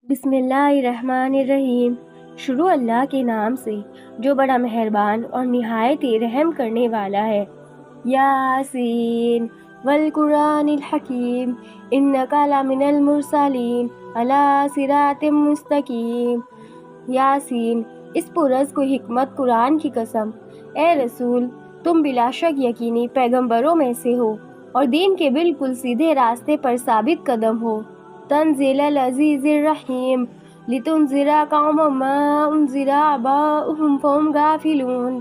بسم اللہ الرحمن الرحیم۔ شروع اللہ کے نام سے جو بڑا مہربان اور نہایت ہی رحم کرنے والا ہے۔ یاسین والقرآن الحکیم انک لمن المرسلین علی صراط مستقیم۔ یاسین، اس پرز کو حکمت قرآن کی قسم، اے رسول تم بلا شک یقینی پیغمبروں میں سے ہو اور دین کے بالکل سیدھے راستے پر ثابت قدم ہو۔ تنزیل العزیز الرحیم لتنذر قوما ما انذر آباؤہم فہم غافلون۔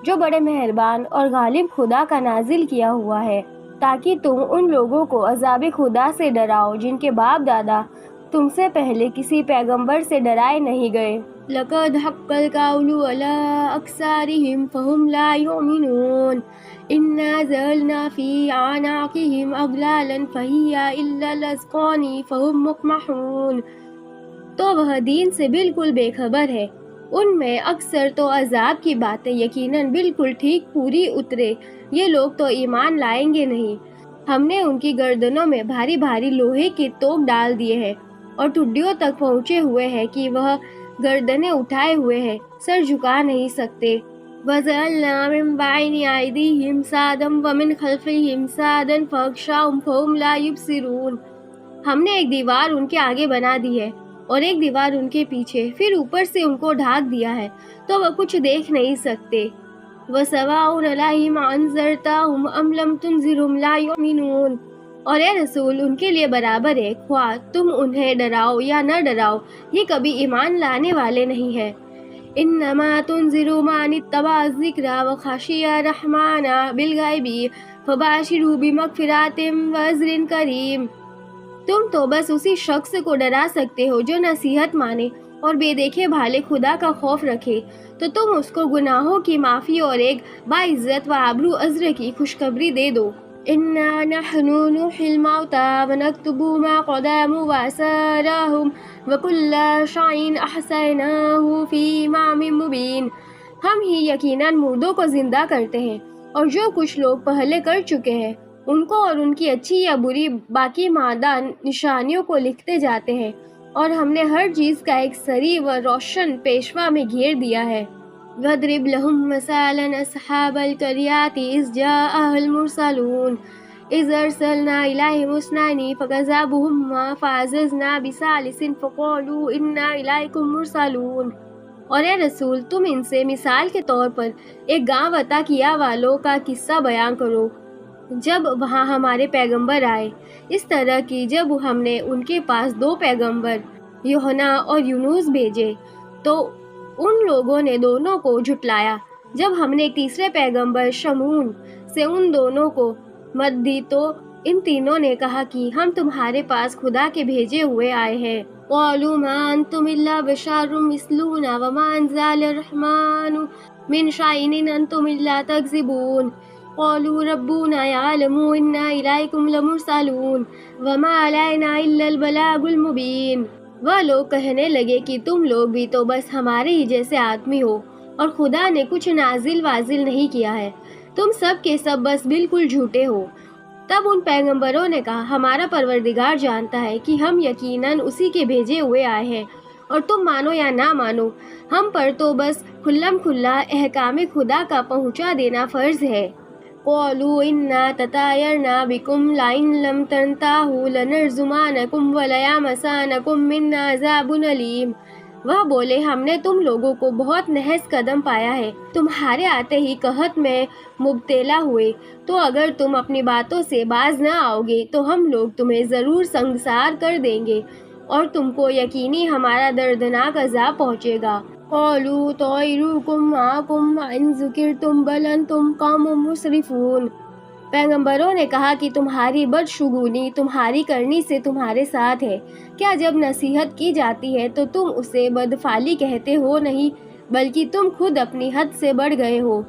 جو بڑے مہربان اور غالب خدا کا نازل کیا ہوا ہے تاکہ تم ان لوگوں کو عذاب خدا سے ڈراؤ جن کے باپ دادا تم سے پہلے کسی پیغمبر سے ڈرائے نہیں گئے۔ لقد حق القول علی اکثرہم فہم لا یؤمنون۔ انا جعلنا فی اعناقہم اغلالا فہی الی الاذقان فہم مقمحون۔ تو وہ دین سے بالکل بے خبر ہے، ان میں اکثر تو عذاب کی باتیں یقیناً بالکل ٹھیک پوری اترے، یہ لوگ تو ایمان لائیں گے نہیں۔ ہم نے ان کی گردنوں میں بھاری بھاری لوہے کے توق ڈال دیے ہیں اور ٹھڈیوں تک پہنچے ہوئے ہیں کہ وہ گردنیں اٹھائے ہوئے ہیں، سر جھکا نہیں سکتے۔ وَجَعَلْنَا مِن بَيْنِ أَيْدِيهِمْ سَدًّا وَمِنْ خَلْفِهِمْ سَدًّا فَأَغْشَيْنَاهُمْ فَهُمْ لَا يُبْصِرُونَ۔ ہم نے ایک دیوار ان کے آگے بنا دی ہے اور ایک دیوار ان کے پیچھے، پھر اوپر سے ان کو ڈھانک دیا ہے تو وہ کچھ دیکھ نہیں سکتے۔ وَسَوَاءٌ عَلَيْهِمْ أَنذَرْتَهُمْ أَمْ لَمْ تُنذِرْهُمْ لَا يُؤْمِنُونَ۔ اور اے رسول ان کے لیے برابر ہے، خواہ تم انہیں ڈراؤ یا نہ ڈراؤ، یہ کبھی ایمان لانے والے نہیں ہیں۔ انما تنذر من اتبع الذکر وخشی الرحمن بالغیب فبشرہ بمغفرۃ واجر کریم۔ تم تو بس اسی شخص کو ڈرا سکتے ہو جو نصیحت مانے اور بے دیکھے بھالے خدا کا خوف رکھے، تو تم اس کو گناہوں کی معافی اور ایک باعزت و آبرو اجر کی خوشخبری دے دو۔ انا نحن نحیی الموتى ونکتب ما قدموا وآثارهم وکل شیء احصیناہ فی امام مبین۔ ہم ہی یقیناً مردوں کو زندہ کرتے ہیں اور جو کچھ لوگ پہلے کر چکے ہیں ان کو اور ان کی اچھی یا بری باقی ماندہ نشانیوں کو لکھتے جاتے ہیں، اور ہم نے ہر چیز کا ایک صریح و روشن پیشوا میں گھیر دیا ہے۔ وَاضْرِبْ لَهُم مَثَلًا أَصْحَابَ الْقَرْيَةِ إِذْ جَاءَهَا الْمُرْسَلُونَ إِذْ أَرْسَلْنَا إِلَيْهِمُ اثْنَيْنِ فَكَذَّبُوهُمَا فَعَزَّزْنَا بِثَالِثٍ فَقَالُوا إِنَّا إِلَيْكُمْ مُرْسَلُونَ۔ اور اے رسول تم ان سے مثال کے طور پر ایک گاؤں عطا کیا والوں کا قصہ بیان کرو جب وہاں ہمارے پیغمبر آئے، اس طرح کی جب ہم نے ان کے پاس 2 پیغمبر یوحنا اور یونس بھیجے تو ان لوگوں نے دونوں کو جھٹلایا۔ جب ہم نے ایک تیسرے پیغمبر شمعون سے ان دونوں کو مت دی تو ان تینوں نے کہا کہ ہم تمہارے پاس خدا کے بھیجے ہوئے آئے ہیں۔ قالوا ما انتم الا بشر مثلنا وما انزل الرحمن من شيء ان انتم الا تكذبون۔ قالوا ربنا يعلم انا اليكم لمرسلون وما علينا الا البلاغ المبين۔ وہ لوگ کہنے لگے کہ تم لوگ بھی تو بس ہمارے ہی جیسے آدمی ہو اور خدا نے کچھ نازل واضل نہیں کیا ہے، تم سب کے سب بس بالکل جھوٹے ہو۔ تب ان پیغمبروں نے کہا ہمارا پروردگار جانتا ہے کہ ہم یقیناً اسی کے بھیجے ہوئے آئے ہیں، اور تم مانو یا نہ مانو ہم پر تو بس کھلم کھلا احکام خدا کا پہنچا دینا فرض ہے۔ قالوا انا تطیرنا بکم لئن لم تنتہوا لنرجمنکم ولیمسنکم منا عذاب علیم۔ وہ بولے ہم نے تم لوگوں کو بہت نحس قدم پایا ہے، تمہارے آتے ہی قحط میں مبتلا ہوئے، تو اگر تم اپنی باتوں سے باز نہ آؤ گے تو ہم لوگ تمہیں ضرور سنگسار کر دیں گے اور تم کو یقینی ہمارا دردناک عذاب پہنچے گا۔ قالوا طائرکم معکم ان ذکرتم بل انتم قوم مسرفون۔ پیغمبروں نے کہا کہ تمہاری بدشگونی تمہاری کرنی سے تمہارے ساتھ ہے، کیا جب نصیحت کی جاتی ہے تو تم اسے بدفعلی کہتے ہو نہیں، بلکہ تم خود اپنی حد سے بڑھ گئے ہو۔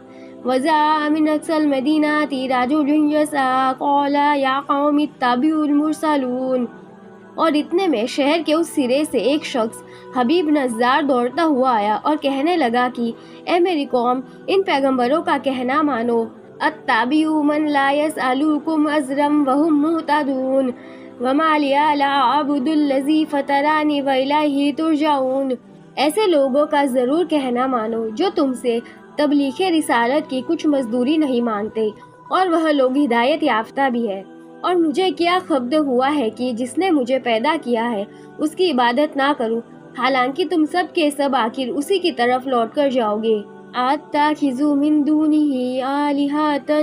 وَجَاءَ مِنْ أَقْصَى الْمَدِينَةِ رَجُلٌ يَسْعَىٰ قَالَ يَا قَوْمِ اتَّبِعُوا الْمُرْسَلِينَ۔ اور اتنے میں شہر کے اس سرے سے ایک شخص حبیب نظار دوڑتا ہوا آیا اور کہنے لگا کہ اے میری قوم ان پیغمبروں کا کہنا مانو۔ اتَّبِعُوا مَن لَا يَسْأَلُكُمْ أَجْرًا وَهُمْ مُهْتَدُونَ۔ وما لیا لا اعبد الذی فطرانی والیہ ترجعون۔ ایسے لوگوں کا ضرور کہنا مانو جو تم سے تبلیغ رسالت کی کچھ مزدوری نہیں مانتے، اور وہ لوگ ہدایت یافتہ بھی ہے۔ اور مجھے کیا خبر ہوا ہے کہ جس نے مجھے پیدا کیا ہے اس کی عبادت نہ کروں، حالانکہ تم سب کے سب آخر اسی کی طرف لوٹ کر جاؤ گے۔ اتخذوا من دونه آلهة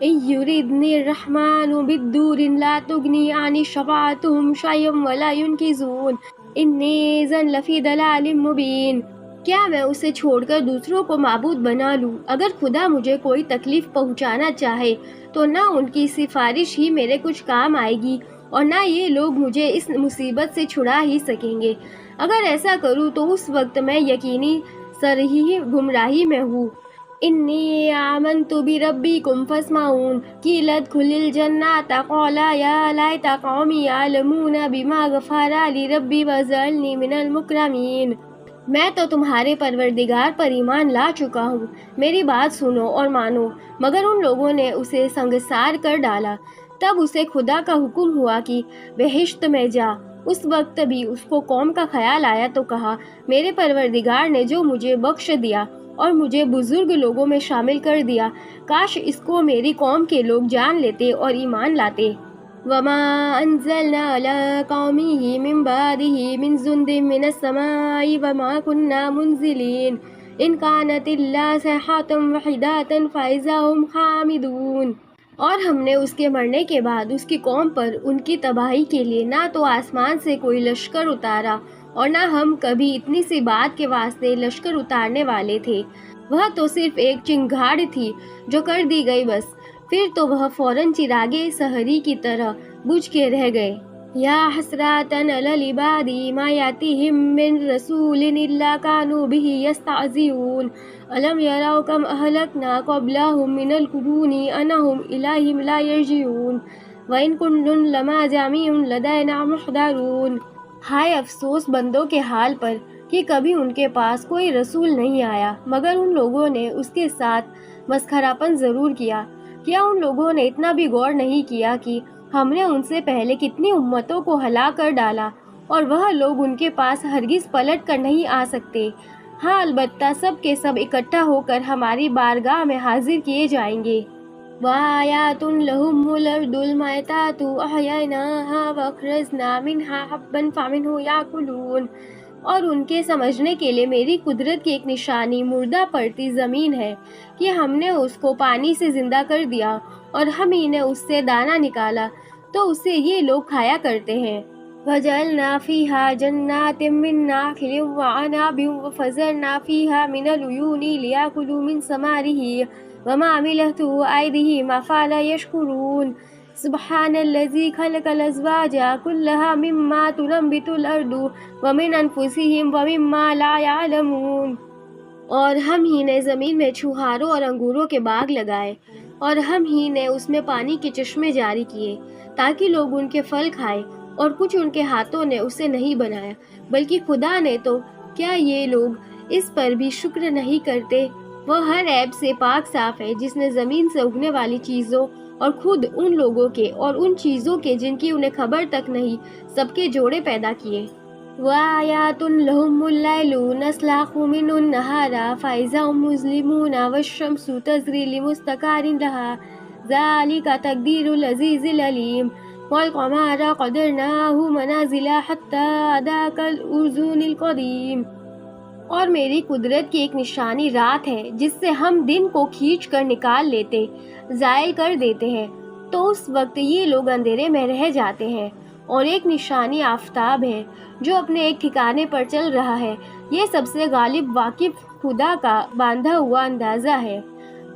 إن يردني الرحمن بالضر لا تغني عني شفاعتهم شيئا ولا ينقذون إني إذا لفي ضلال مبين۔ کیا میں اسے چھوڑ کر دوسروں کو معبود بنا لوں؟ اگر خدا مجھے کوئی تکلیف پہنچانا چاہے تو نہ ان کی سفارش ہی میرے کچھ کام آئے گی، اور نہ یہ لوگ مجھے اس مصیبت سے چھڑا ہی سکیں گے۔ اگر ایسا کروں تو اس وقت میں یقینی صریح گمراہی میں ہوں۔ انی آمنت بربکم فاسمعون قیل ادخل الجنۃ قال یا لیت قومی یعلمون بما غفر لی ربی وجعلنی من المکرمین۔ میں تو تمہارے پروردگار پر ایمان لا چکا ہوں، میری بات سنو اور مانو۔ مگر ان لوگوں نے اسے سنگسار کر ڈالا۔ تب اسے خدا کا حکم ہوا کہ بہشت میں جا۔ اس وقت بھی اس کو قوم کا خیال آیا تو کہا، میرے پروردگار نے جو مجھے بخش دیا اور مجھے بزرگ لوگوں میں شامل کر دیا، کاش اس کو میری قوم کے لوگ جان لیتے اور ایمان لاتے۔ وما انزلنا على قومه من بعده من جند من السماء وما كنا منزلين ان كانت الا صيحة واحدة فإذا هم خامدون۔ اور ہم نے اس کے مرنے کے بعد اس کی قوم پر ان کی تباہی کے لیے نہ تو آسمان سے کوئی لشکر اتارا اور نہ ہم کبھی اتنی سی بات کے واسطے لشکر اتارنے والے تھے۔ وہ تو صرف ایک چنگھاڑ تھی جو کر دی گئی بس، پھر تو وہ فوراً چراغے سحری کی طرح بجھ کے رہ گئے۔ یا حسراتن علی العباد ما یاتیہم من رسول الا کانوا بہ یستہزئون الم یروا کم اہلکنا قبلہم من القرون انہم الیہم لا یرجعون وان کل لما جميع لدینا محضرون۔ ہائے افسوس بندوں کے حال پر کہ کبھی ان کے پاس کوئی رسول نہیں آیا، مگر ان لوگوں نے اس کے ساتھ مسخرہپن ضرور کیا۔ کیا ان لوگوں نے اتنا بھی غور نہیں کیا کہ ہم نے ان سے پہلے کتنی امتوں کو ہلاک کر ڈالا، اور وہ لوگ ان کے پاس ہرگز پلٹ کر نہیں آ سکتے۔ ہاں البتہ سب کے سب اکٹھا ہو کر ہماری بارگاہ میں حاضر کیے جائیں گے۔ وآیات لہم الارض المیتۃ احییناها واخرجنا منها حبا فمنہ یاکلون۔ اور ان کے سمجھنے کے لیے میری قدرت کی ایک نشانی مردہ پڑتی زمین ہے کہ ہم نے اس کو پانی سے زندہ کر دیا اور ہم ہی نے اس سے دانہ نکالا تو اسے یہ لوگ کھایا کرتے ہیں۔ وَجَعَلْنَا فِيهَا جَنَّاتٍ مِّن نَّخْلٍ وَعَنَبٍ وَفَجَّرْنَا فِيهَا مِنَ الْعُيُونِ لِيَأْكُلُوا مِن ثَمَرِهِ وَمَا عَمِلَتْهُ أَيْدِيهِمْ أَفَلَا يَشْكُرُونَ سبحان الذي خلق الأزواج كلها مما تنبت الأرض ومن أنفسهم ومما لا يعلمون۔ اور ہم ہی نے زمین میں چھوہاروں اور انگوروں کے باغ لگائے، اور ہم ہی نے اس میں پانی کے چشمے جاری کیے تاکہ لوگ ان کے پھل کھائیں، اور کچھ ان کے ہاتھوں نے اسے نہیں بنایا بلکہ خدا نے۔ تو کیا یہ لوگ اس پر بھی شکر نہیں کرتے؟ وہ ہر عیب سے پاک صاف ہے جس نے زمین سے اگنے والی چیزوں اور خود ان لوگوں کے اور ان چیزوں کے جن کی انہیں خبر تک نہیں سب کے جوڑے پیدا کیے۔ وآیات لہم اللیل نسلخ منہ النہار فإذا هم مظلمون والشمس تجری لمستقر لها ذلک تقدیر العزیز العلیم والقمر قدرناہ منازل حتی عدا کالعرجون القدیم۔ اور میری قدرت کی ایک نشانی رات ہے جس سے ہم دن کو کھینچ کر نکال لیتے، زائل کر دیتے ہیں، تو اس وقت یہ لوگ اندھیرے میں رہ جاتے ہیں۔ اور ایک نشانی آفتاب ہے جو اپنے ایک ٹھکانے پر چل رہا ہے۔ یہ سب سے غالب واقف خدا کا باندھا ہوا اندازہ ہے۔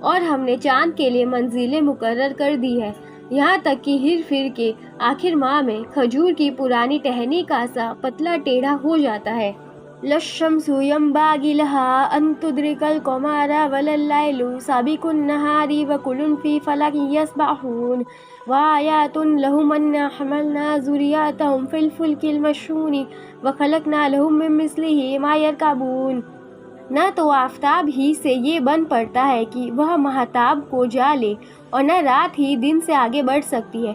اور ہم نے چاند کے لیے منزلیں مقرر کر دی ہے، یہاں تک کہ ہر پھر کے آخر ماہ میں کھجور کی پرانی ٹہنی کا سا پتلا ٹیڑھا ہو جاتا ہے۔ للشمس ينبغي لها أن تدرك القمر ولا الليل سابق النهار وكل في فلك يسبحون وآيات لهم أنا حملنا ذريتهم في الفلك المشحون وخلقنا لهم من مثله ما يركبون۔ نہ تو آفتاب ہی سے یہ بن پڑتا ہے کہ وہ مہتاب کو جا لے، اور نہ رات ہی دن سے آگے بڑھ سکتی ہے،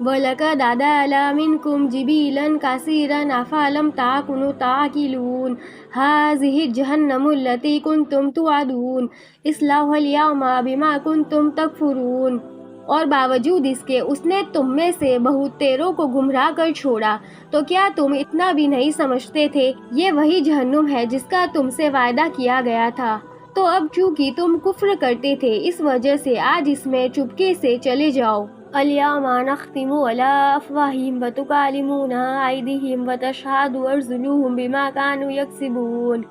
وَلَقَدْ عَدَا مِنْكُمْ جِبِيلًا كَثِيرًا أَفَلَمْ تَكُونُوا تَعْقِلُونَ هَٰذِهِ جَهَنَّمُ الَّتِي كُنتُمْ تُوعَدُونَ اصْلَوْهَا الْيَوْمَ بِمَا كُنتُمْ تَكْفُرُونَ۔ اور باوجود اس کے اس نے تم میں سے بہت تیروں کو گمراہ کر چھوڑا، تو کیا تم اتنا بھی نہیں سمجھتے تھے؟ یہ وہی جہنم ہے جس کا تم سے وعدہ کیا گیا تھا۔ تو اب چونکہ تم کفر کرتے تھے، اس وجہ سے آج اس میں چپکے سے چلے جاؤ۔ اليوم نختم على أفواههم وتكلمنا أيديهم وتشهد أرجلهم بما كانوا يكسبون۔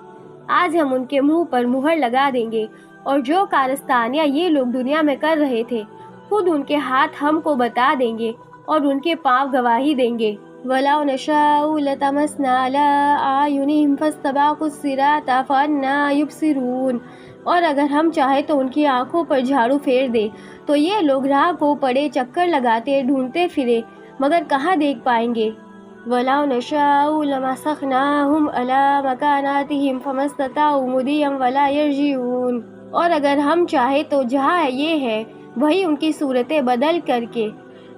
آج ہم ان کے منہ پر مہر لگا دیں گے، اور جو کارستانیاں یہ لوگ دنیا میں کر رہے تھے خود ان کے ہاتھ ہم کو بتا دیں گے اور ان کے پاؤں گواہی دیں گے۔ وَلَوْ نَشَاءُ لَطَمَسْنَا عَلَىٰ أَعْيُنِهِمْ فَاسْتَبَقُوا الصِّرَاطَ فَأَنَّىٰ يُبْصِرُونَ۔ اور اگر ہم چاہیں تو ان کی آنکھوں پر جھاڑو پھیر دے تو یہ لوگ راہ کو پڑے چکر لگاتے ڈھونڈتے پھرے مگر کہاں دیکھ پائیں گے۔ وَلَوْ نَشَاءُ لَمَسَخْنَاهُمْ عَلَىٰ مَكَانَاتِهِمْ فَمَا اسْتَطَاعُوا مُضِيًّا وَلَا يَرْجِعُونَ۔ اور اگر ہم چاہیں تو جہاں یہ ہے وہی ان کی صورتیں بدل کر کے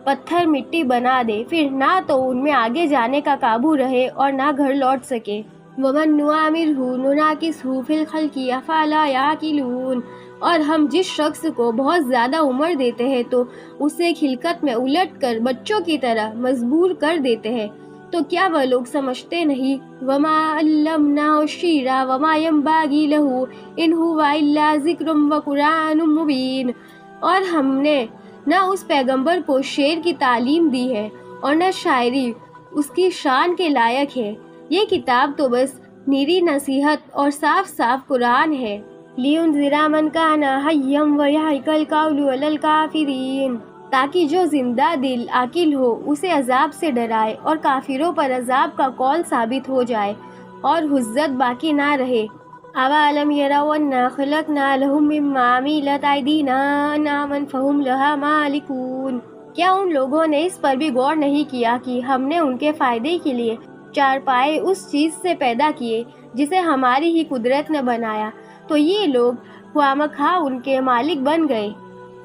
پتھر مٹی بنا دے، پھر نہ تو ان میں آگے جانے کا قابو رہے اور نہ گھر لوٹ سکے۔ وَمَن نُّعَمِّرْهُ نُنَكِّسْهُ فِي الْخَلْقِ أَفَلَا يَعْقِلُونَ۔ اور ہم جس شخص کو بہت زیادہ عمر دیتے ہیں تو اسے خلقت میں الٹ کر بچوں کی طرح مجبور کر دیتے ہیں، تو کیا وہ لوگ سمجھتے نہیں؟ وَمَا عَلَّمْنَاهُ الشِّعْرَ وَمَا يَنبَغِي لَهُ إِنْ هُوَ إِلَّا ذِكْرٌ وَقُرْآنٌ مُّبِينٌ۔ اور ہم نے نہ اس پیغمبر کو شعر کی تعلیم دی ہے اور نہ شاعری اس کی شان کے لائق ہے، یہ کتاب تو بس نیری نصیحت اور صاف صاف قرآن ہے۔ لِيُنذِرَ مَن كَانَ حَيًّا وَيَحِقَّ الْقَوْلُ عَلَى الْكَافِرِينَ۔ تاکہ جو زندہ دل عاقل ہو اسے عذاب سے ڈرائے اور کافروں پر عذاب کا قول ثابت ہو جائے اور حجت باقی نہ رہے۔ أَوَلَمْ يَرَوْا أَنَّا خَلَقْنَا لَهُم مِّمَّا عَمِلَتْ أَيْدِينَا أَنْعَامًا فَهُمْ لَهَا مَالِكُونَ۔ کیا ان لوگوں نے اس پر بھی غور نہیں کیا کہ ہم نے ان کے فائدے کے لیے چارپائے اس چیز سے پیدا کیے جسے ہماری ہی قدرت نے بنایا، تو یہ لوگ خواہ ان کے مالک بن گئے۔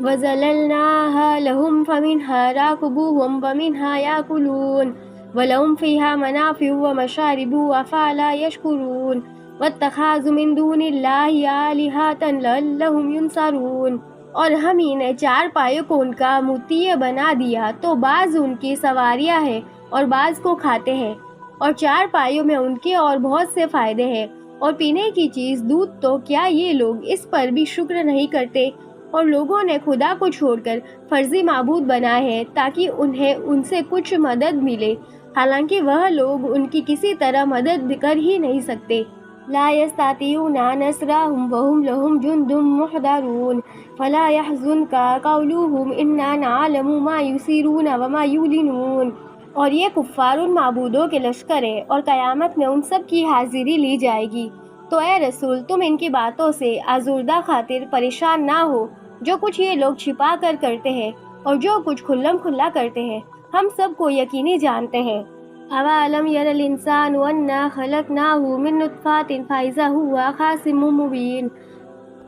وَذَلَلْنَاهَا لَهُمْ فَمِنْهَا رَكُبُوهُمْ وَمِنْهَا يَأْكُلُونَ وَلَهُمْ فِيهَا مَنَافِعُ وَمَشَارِبُ أَفَلَا يَشْكُرُونَ وَاتَّخَذُوا مِن دُونِ اللَّهِ آلِهَةً لَعَلَّهُمْ يُنصَرُونَ۔ اور ہم ہی نے چار پایوں کو ان کا مطیع بنا دیا تو بعض ان کی سواریاں ہیں اور بعض کو کھاتے ہیں، اور چار پایوں میں ان کے اور بہت سے فائدے ہیں، اور پینے کی چیز دودھ، تو کیا یہ لوگ اس پر بھی شکر نہیں کرتے؟ اور لوگوں نے خدا کو چھوڑ کر فرضی معبود بنائے ہیں تاکہ انہیں ان سے کچھ مدد ملے، حالانکہ وہ لوگ ان کی کسی طرح مدد کر ہی نہیں سکتے۔ لا يستطيعون نصرهم وهم لهم جند محضرون فلا يحزنك قولهم إنا نعلم ما يسرون وما يعلنون۔ اور یہ کفار ان معبودوں کے لشکر ہے اور قیامت میں ان سب کی حاضری لی جائے گی۔ تو اے رسول، تم ان کی باتوں سے آزردہ خاطر پریشان نہ ہو۔ جو کچھ یہ لوگ چھپا کر کرتے ہیں اور جو کچھ کھلم کھلا کرتے ہیں ہم سب کو یقینی جانتے ہیں۔ أَوَلَمْ يَرَ الْإِنسَانُ أَنَّا خَلَقْنَاهُ مِن نُّطْفَةٍ فَإِذَا هُوَ خَصِيمٌ مُّبِينٌ۔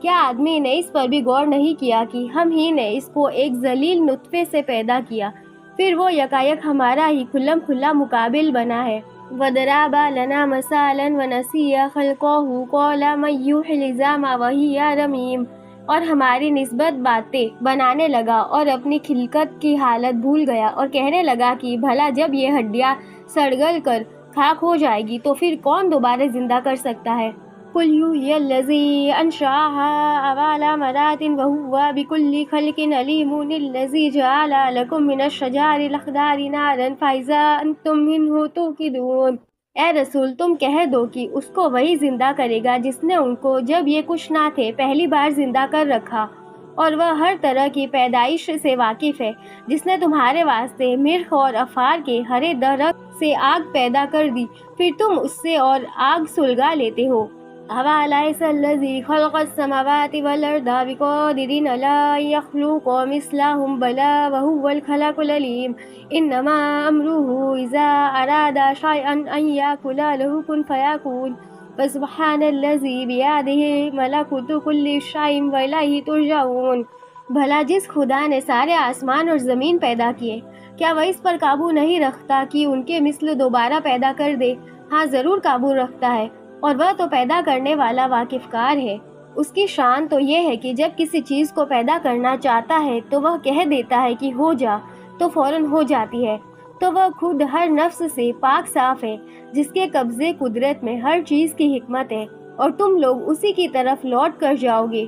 کیا آدمی نے اس پر بھی غور نہیں کیا کہ ہم ہی نے اس کو ایک ذلیل نطفے سے پیدا کیا، پھر وہ یکایک ہمارا ہی کھلم کھلا مقابل بنا ہے۔ وَضَرَبَ لَنَا مَثَلًا وَنَسِيَ خَلْقَهُ قَالَ مَن يُحْيِي الْعِظَامَ وَهِيَ رَمِيمٌ۔ اور ہماری نسبت باتیں بنانے لگا اور اپنی خلقت کی حالت بھول گیا اور کہنے لگا کہ بھلا جب یہ ہڈیاں سڑ گل کر خاک ہو جائے گی تو پھر کون دوبارہ زندہ کر سکتا ہے؟ قُلْ يُحْيِي الَّذِي أَنشَأَهَا أَوَّلَ مَرَّةٍ وَهُوَ بِكُلِّ خَلْقٍ عَلِيمٌ الَّذِي جَعَلَ لَكُم مِّنَ الشَّجَرِ الْأَخْضَرِ نَارًا فَإِذَا أَنتُم مِّنْهُ تُوقِدُونَ۔ اے رسول، تم کہہ دو کہ اس کو وہی زندہ کرے گا جس نے ان کو جب یہ کچھ نہ تھے پہلی بار زندہ کر رکھا، اور وہ ہر طرح کی پیدائش سے واقف ہے، جس نے تمہارے واسطے مرخ اور افار کے ہرے درخت سے آگ پیدا کر دی، پھر تم اس سے اور آگ سلگا لیتے ہو۔ أَوَلَيْسَ الَّذِي خَلَقَ السَّمَاوَاتِ وَالْأَرْضَ بِقَادِرٍ عَلَىٰ أَن يَخْلُقَ مِثْلَهُم بَلَىٰ وَهُوَ الْخَلَّاقُ الْعَلِيمُ إِنَّمَا أَمْرُهُ إِذَا أَرَادَ شَيْئًا أَن يَقُولَ لَهُ كُن فَيَكُونُ فَسُبْحَانَ الَّذِي بِيَدِهِ مَلَكُوتُ كُلِّ شَيْءٍ وَإِلَيْهِ تُرْجَعُونَ۔ بھلا جس خدا نے سارے آسمان اور زمین پیدا کیے کیا وہ اس پر قابو نہیں رکھتا کہ ان کے مثل دوبارہ پیدا کر دے؟ ہاں ضرور قابو رکھتا ہے، اور وہ تو پیدا کرنے والا واقف کار ہے۔ اس کی شان تو یہ ہے کہ جب کسی چیز کو پیدا کرنا چاہتا ہے تو وہ کہہ دیتا ہے کہ ہو جا، تو فوراً ہو جاتی ہے۔ تو وہ خود ہر نفس سے پاک صاف ہے، جس کے قبضے قدرت میں ہر چیز کی حکمت ہے، اور تم لوگ اسی کی طرف لوٹ کر جاؤ گے۔